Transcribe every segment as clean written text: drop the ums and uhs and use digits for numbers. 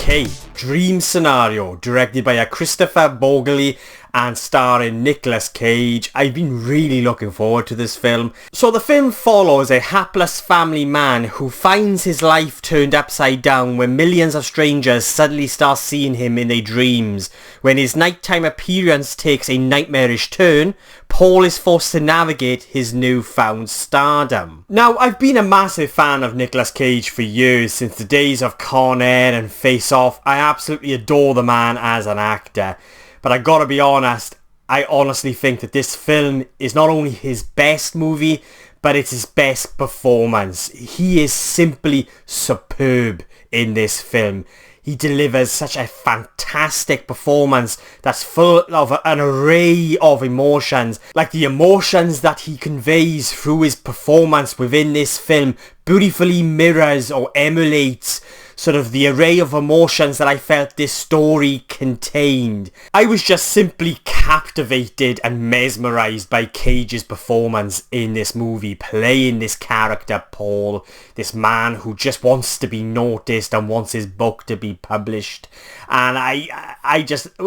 Okay, Dream Scenario, directed by Kristoffer Borgli and starring Nicolas Cage. I've been really looking forward to this film. So the film follows a hapless family man who finds his life turned upside down when millions of strangers suddenly start seeing him in their dreams. When his nighttime appearance takes a nightmarish turn, Paul is forced to navigate his newfound stardom. Now, I've been a massive fan of Nicolas Cage for years, since the days of Con Air and Face Off. I absolutely adore the man as an actor. But I gotta be honest, I honestly think that this film is not only his best movie, but it's his best performance. He is simply superb in this film. He delivers such a fantastic performance that's full of an array of emotions. Like the emotions that he conveys through his performance within this film beautifully mirrors or emulates sort of the array of emotions that I felt this story contained. I was just simply captivated and mesmerised by Cage's performance in this movie, playing this character Paul, this man who just wants to be noticed and wants his book to be published. And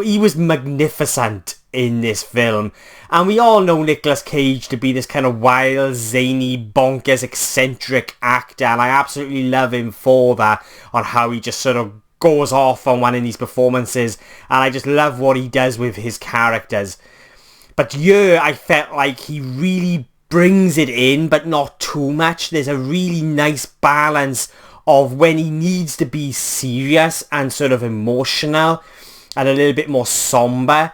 he was magnificent in this film. And we all know Nicolas Cage to be this kind of wild, zany, bonkers, eccentric actor, and I absolutely love him for that, on how he just sort of goes off on one of these performances, and I just love what he does with his characters. But yeah, I felt like he really brings it in, but not too much. There's a really nice balance of when he needs to be serious and sort of emotional and a little bit more somber.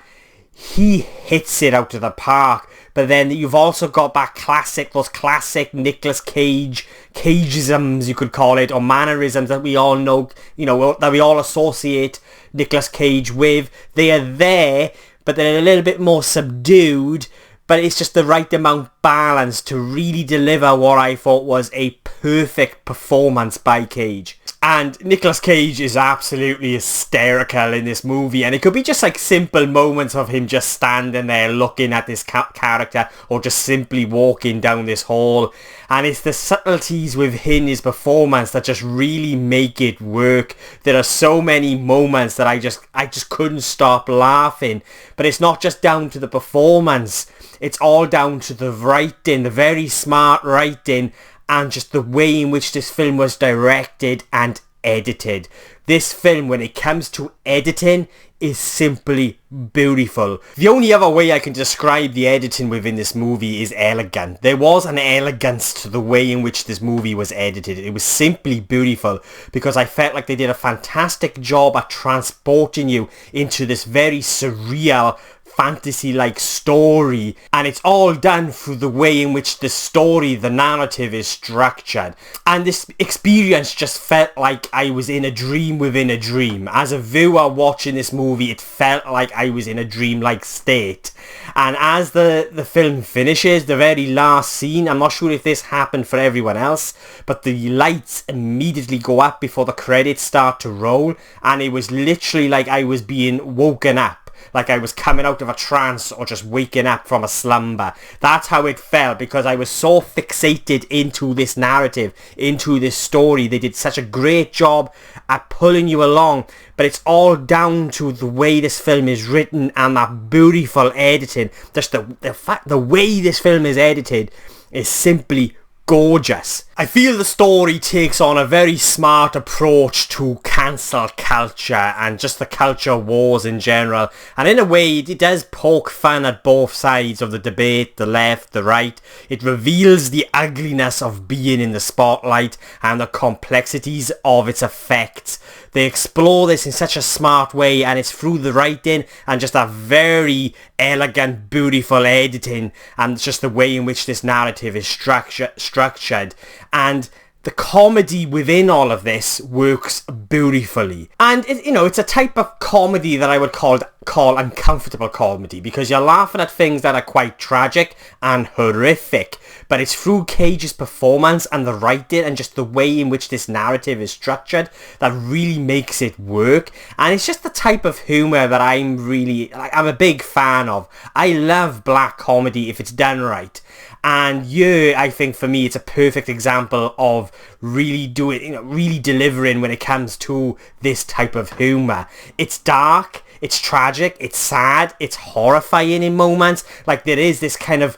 He hits it out of the park. But then you've also got those classic Nicolas Cage, Cageisms you could call it, or mannerisms that we all know, that we all associate Nicolas Cage with. They are there, but they're a little bit more subdued, but it's just the right amount balance to really deliver what I thought was a perfect performance by Cage. And Nicolas Cage is absolutely hysterical in this movie, and it could be just like simple moments of him just standing there looking at this character, or just simply walking down this hall, and it's the subtleties within his performance that just really make it work. There are so many moments that I just couldn't stop laughing, but it's not just down to the performance, it's all down to the writing, the very smart writing, and just the way in which this film was directed and edited. This film, when it comes to editing, is simply beautiful. The only other way I can describe the editing within this movie is elegant. There was an elegance to the way in which this movie was edited. It was simply beautiful, because I felt like they did a fantastic job at transporting you into this very surreal, fantasy-like story, and it's all done through the way in which the story, the narrative is structured. And this experience just felt like I was in a dream within a dream. As a viewer watching this movie, it felt like I was in a dreamlike state. And as the film finishes, the very last scene, I'm not sure if this happened for everyone else, but the lights immediately go up before the credits start to roll, and it was literally like I was being woken up. Like I was coming out of a trance or just waking up from a slumber. That's how it felt, because I was so fixated into this narrative, into this story. They did such a great job at pulling you along, but it's all down to the way this film is written and that beautiful editing. Just the way this film is edited is simply gorgeous. I feel the story takes on a very smart approach to cancel culture and just the culture wars in general, and in a way it does poke fun at both sides of the debate, the left, the right. It reveals the ugliness of being in the spotlight and the complexities of its effects. They explore this in such a smart way, and it's through the writing and just a very elegant, beautiful editing, and just the way in which this narrative is structured. And the comedy within all of this works beautifully. And it's a type of comedy that I would call uncomfortable comedy, because you're laughing at things that are quite tragic and horrific, but it's through Cage's performance and the writing and just the way in which this narrative is structured that really makes it work. And it's just the type of humour that I'm a big fan of. I love black comedy if it's done right. And yeah, I think for me it's a perfect example of really really delivering when it comes to this type of humour. It's dark, it's tragic, it's sad, it's horrifying in moments. Like there is this kind of,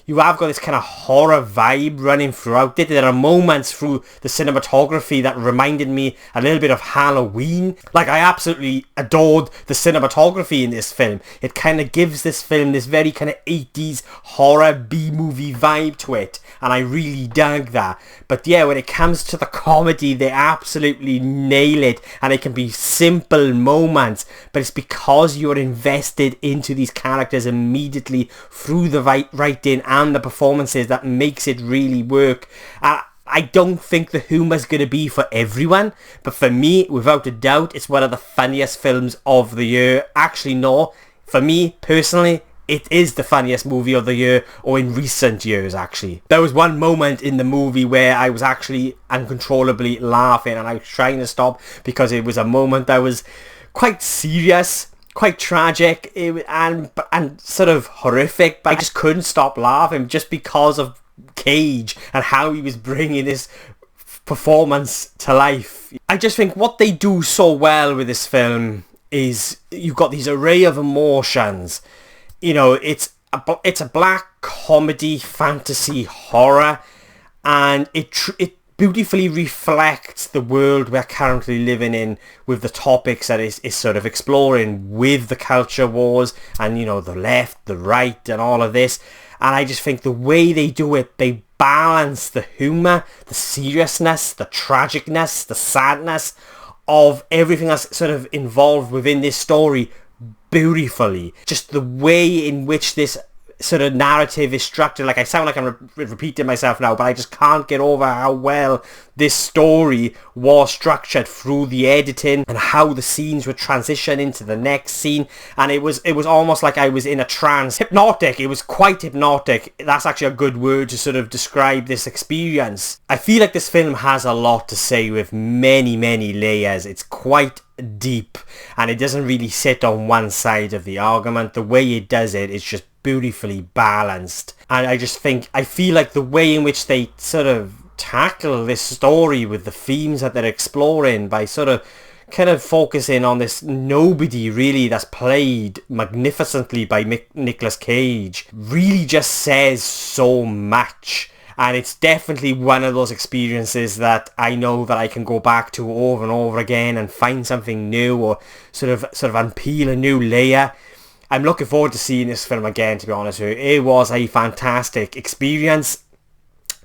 you have got this kind of horror vibe running throughout it. There are moments through the cinematography that reminded me a little bit of Halloween. Like, I absolutely adored the cinematography in this film. It kind of gives this film this very kind of 80s horror B-movie vibe to it. And I really dug that. But yeah, when it comes to the comedy, they absolutely nail it. And it can be simple moments, but it's because you're invested into these characters immediately through the writing and the performances that makes it really work. I don't think the humour's going to be for everyone, but for me, without a doubt, it's one of the funniest films of the year. Actually, no. For me, personally, it is the funniest movie of the year, or in recent years, actually. There was one moment in the movie where I was actually uncontrollably laughing, and I was trying to stop because it was a moment that was quite serious, quite tragic, and sort of horrific, but I just couldn't stop laughing just because of Cage and how he was bringing this performance to life. I just think what they do so well with this film is you've got these array of emotions. You know, it's a black comedy, fantasy, horror, and it beautifully reflects the world we're currently living in with the topics that is sort of exploring with the culture wars and, you know, the left, the right and all of this. And I just think the way they do it, they balance the humour, the seriousness, the tragicness, the sadness of everything that's sort of involved within this story beautifully. Just the way in which this sort of narrative is structured. Like, I sound like I'm repeating myself now, but I just can't get over how well this story was structured through the editing and how the scenes would transition into the next scene. And it was almost like I was in a trance. Hypnotic. It was quite hypnotic. That's actually a good word to sort of describe this experience. I feel like this film has a lot to say with many, many layers. It's quite deep and it doesn't really sit on one side of the argument. The way it does it is just beautifully balanced, and I feel like the way in which they sort of tackle this story with the themes that they're exploring by sort of kind of focusing on this nobody really that's played magnificently by Nicolas Cage really just says so much. And it's definitely one of those experiences that I know that I can go back to over and over again and find something new or sort of unpeel a new layer. I'm looking forward to seeing this film again, to be honest with you. It was a fantastic experience.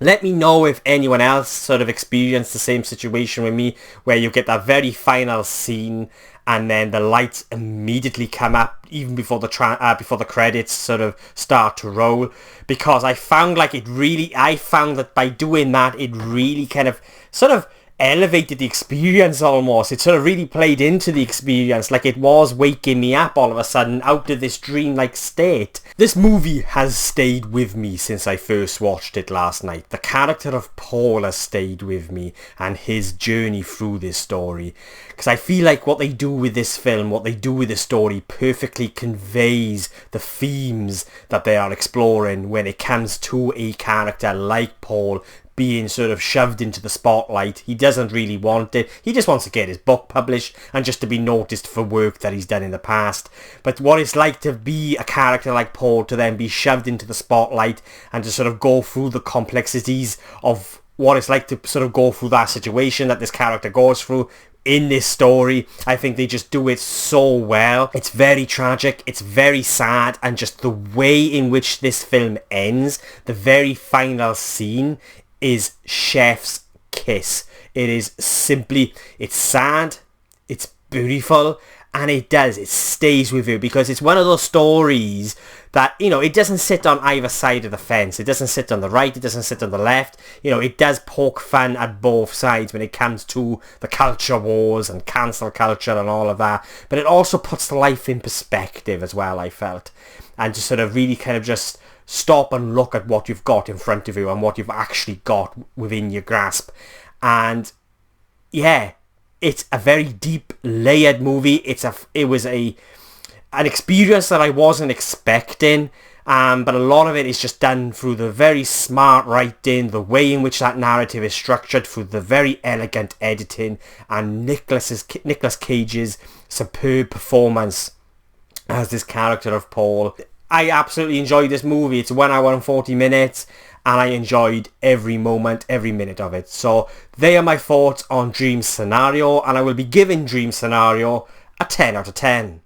Let me know if anyone else sort of experienced the same situation with me, where you get that very final scene and then the lights immediately come up even before the credits sort of start to roll. Because I found that by doing that, it really kind of sort of elevated the experience almost. It sort of really played into the experience, like it was waking me up all of a sudden out of this dreamlike state. This movie has stayed with me since I first watched it last night. The character of Paul has stayed with me and his journey through this story. Because I feel like what they do with this film, what they do with this story perfectly conveys the themes that they are exploring when it comes to a character like Paul being sort of shoved into the spotlight. He doesn't really want it. He just wants to get his book published and just to be noticed for work that he's done in the past. But what it's like to be a character like Paul, to then be shoved into the spotlight and to sort of go through the complexities of what it's like to sort of go through that situation that this character goes through in this story. I think they just do it so well. It's very tragic, it's very sad, and just the way in which this film ends, the very final scene, is chef's kiss. It is simply, it's sad, it's beautiful, and it stays with you, because it's one of those stories that, you know, it doesn't sit on either side of the fence. It doesn't sit on the right, it doesn't sit on the left. You know, it does poke fun at both sides when it comes to the culture wars and cancel culture and all of that. But it also puts life in perspective as well, I felt. And just sort of really kind of just stop and look at what you've got in front of you and what you've actually got within your grasp. And yeah, it's a very deep, layered movie. It was an experience that I wasn't expecting, but a lot of it is just done through the very smart writing, the way in which that narrative is structured, through the very elegant editing, and Nicolas Cage's superb performance as this character of Paul. I absolutely enjoyed this movie. It's 1 hour and 40 minutes, and I enjoyed every moment, every minute of it. So they are my thoughts on Dream Scenario, and I will be giving Dream Scenario a 10 out of 10.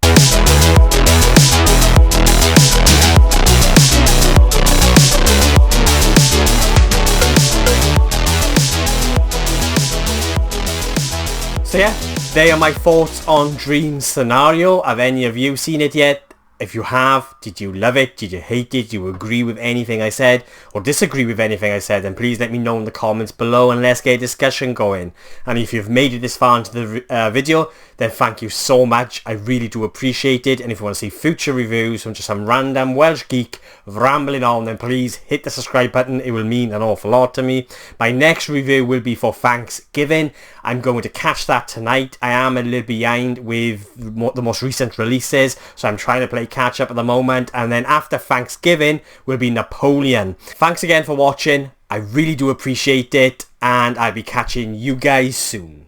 So yeah, they are my thoughts on Dream Scenario. Have any of you seen it yet? If you have, did you love it? Did you hate it? Do you agree with anything I said? Or disagree with anything I said? Then please let me know in the comments below and let's get a discussion going. And if you've made it this far into the video, then thank you so much. I really do appreciate it. And if you want to see future reviews from just some random Welsh geek rambling on, then please hit the subscribe button. It will mean an awful lot to me. My next review will be for Thanksgiving. I'm going to catch that tonight. I am a little behind with the most recent releases, so I'm trying to play catch up at the moment. And then after Thanksgiving will be Napoleon. Thanks again for watching. I really do appreciate it, and I'll be catching you guys soon.